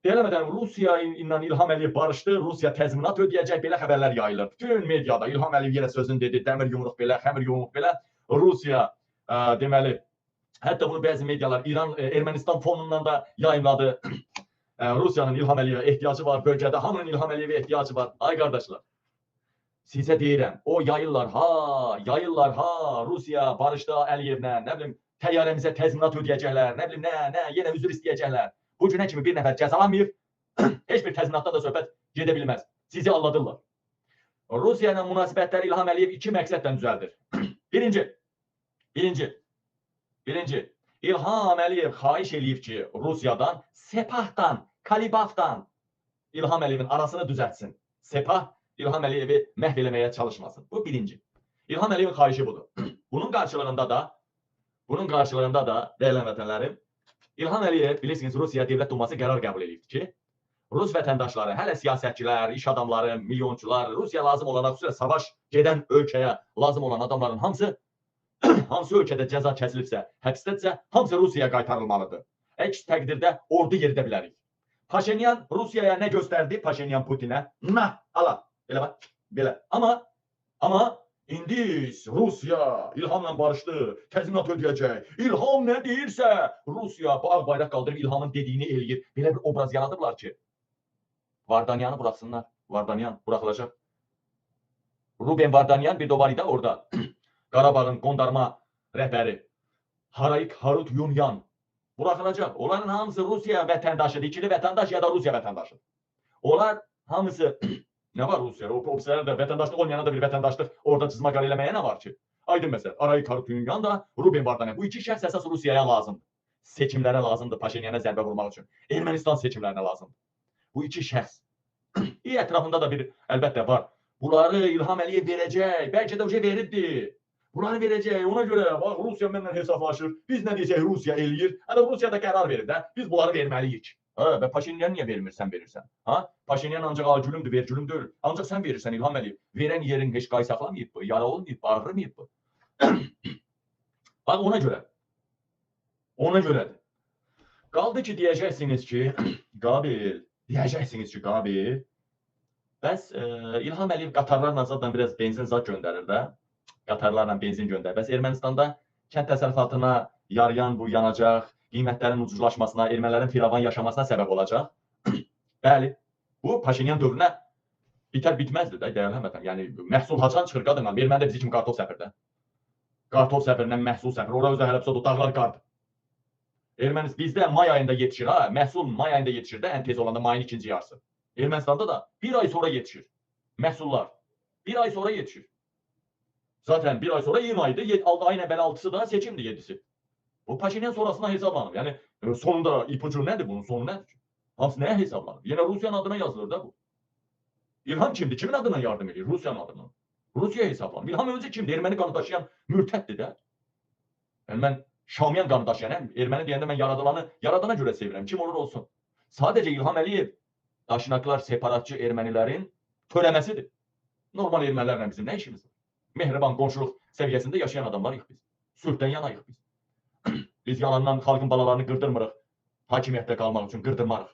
Eləmədən Rusiya ilə İlham Əliyev barışdı, Rusiya təzminat ödəyəcək, belə xəbərlər yayılır. Bütün mediada İlham Əliyev yenə sözünü dedi, dəmir yumruq belə, xəmir yumruq belə. Rusiya deməli, hətta bunu bəzi medialar Ermənistan fonundan da yayımladı. Rusiyanın İlham Əliyevə ehtiyacı var, bölgədə hamının İlham Əliyevə ehtiyacı var. Ay qardaşlar, sizə deyirəm, o yayırlar ha, Rusiya barışdı Əliyevlə, nə bilim, təyyarəmizə təzminat ödəyəcəklər, nə bilim, nə, yenə üzr istəyəcəklər. Bu günə kimi bir nəfər cəzalanmayıb, heç bir təzminatda da söhbət gedə bilməz. Sizi aldadırlar. Rusiya ilə münasibətləri İlham Əliyev iki məqsədlə düzəldir. Birinci, İlham Əliyev xahiş eləyib ki, Rusiyadan, Sepahdan, Kalibafdan İlham Əliyevin arasını düzəltsin. Sepah İlham Əliyevi məhv eləməyə çalışmasın. Bu birinci. İlham Əliyevin xahişi budur. Bunun qarşılığında da, dəyərli vətənlərim, İlham Əliyev, bilirsiniz, Rusiya Dövlət Duması qərar qəbul edibdir ki, Rus vətəndaşları, hələ siyasətçilər, iş adamları, milyonçular, Rusiya lazım olana, xüsusilə savaş gedən ölkəyə lazım olan adamların hamısı ölkədə cəza kəsilibsə, həbsdədirsə, hamısı Rusiyaya qaytarılmalıdır. Əks təqdirdə ordu yeridə bilərik. Paşinyan Rusiyaya nə göstərdi? Paşinyan Putinə, ala, belə bax, belə. Amma indi Rusiya İlhamla barışdı, təzminat ödəyəcək. İlham nə deyirsə, Rusiya ağ bayraq qaldırıb İlhamın dediyini eləyir. Belə bir obraz yaradıblar ki, Vardanyanı buraxsınlar. Vardanyan buraxılacaq. Ruben Vardanyan bir de var idi orada. Qarabağın qondarma rəhbəri Harayik Harutyunyan buraxılacaq. Onların hamısı Rusiya vətəndaşıdır. İkili vətəndaş ya da Rusiya vətəndaşı. Onlar hamısı nə var Rusiya? O profesörlər də vətəndaşlıq olmayana da bir vətəndaşlıq orada cızmaqar eləməyə nə var ki? Aydın məsələ. Harayik Harutyunyan da Ruben Vardanyan. Bu iki şəxs əsas Rusiyaya lazımdır. Seçimlərə lazımdır. Paşinyana zərbə vurmaq üçün. Ermənistan seçimlərinə lazımdır. Bu iki şəxs. Ətrafında da bir əlbəttə var. Bunları İlham Əliyev verəcək. Bəlkə də o veribdir. Bunları verəcək. Ona görə bax Rusiya mənlə hesablaşır. Biz nə deyəcək Rusiya eləyir. Hətta Rusiya da qərar verir də. Biz bunları verməliyik. Və Paşinyan niyə vermirsən verirsən? Paşinyan ancaq acülümdür, vergülümdür. Ancaq sən verirsən İlham Əliyev. Verən yerin heç qay saxlamayıb bu. Yara olmayıb, bağırmayıb bu. Bax ona görə. Ona görədir. Qaldı ki deyəcəksiniz ki, Qabil, bəs İlham Əliyev qatarlarla zaten biraz benzin zat göndərir də. Qatarlarla benzin göndərir. Bəs Ermənistanda kənd təsərrüfatına yarayan bu yanacaq, qiymətlərin ucuzlaşmasına, ermənilərin firavan yaşamasına səbəb olacaq. Bəli, bu Paşinyan dövrünə bitər bitməzdir də, dəyərli həmvətən. Yəni məhsul haçan çıxır qadınla, erməni də bizi kimi kartof səpir də. Kartof səpirindən məhsul səpir. Ora özə hələ o dağlar qardır. Ermənistan bizdə may ayında yetişir ha. Məhsul may ayında yetişir də ən tez olanda mayın ikinci yarısı. Ermənistanda da bir ay sonra yetişir. Məhsullar. Bir ay sonra yetişir. Zaten bir ay sonra iyun ayıdır. Ayın əvvəl 6'sı da seçimdir 7'si. Bu Paşinyan sonrasına hesablanır. Yəni sonunda ipucu nədir bunun? Sonu nədir? Hamısı nəyə hesablanır? Yenə Rusiyanın adına yazılır da bu. İlham kimdir? Kimin adına yardım edir? Rusiyanın adına. Rusiya hesablanır. İlham önce kimdir? Erməni qanı daşıyan mürtəddir də. Yəni mən Şamiyan qanı daşıyan, erməni deyəndə mən yaradana görə sevirəm. Kim olur olsun. Sadəcə İlham Əliyev daşınaklar, separatçı ermənilərin törəməsidir. Normal ermənilərlə bizim nə işimiz var? Mehriban qonşuluq səviyyəsində yaşayan adamlarıq biz. Sülhdən yanayıq biz. Biz yalandan xalqın balalarını qırdırmırıq. Hakimiyyətdə qalmaq üçün qırdırmarıq.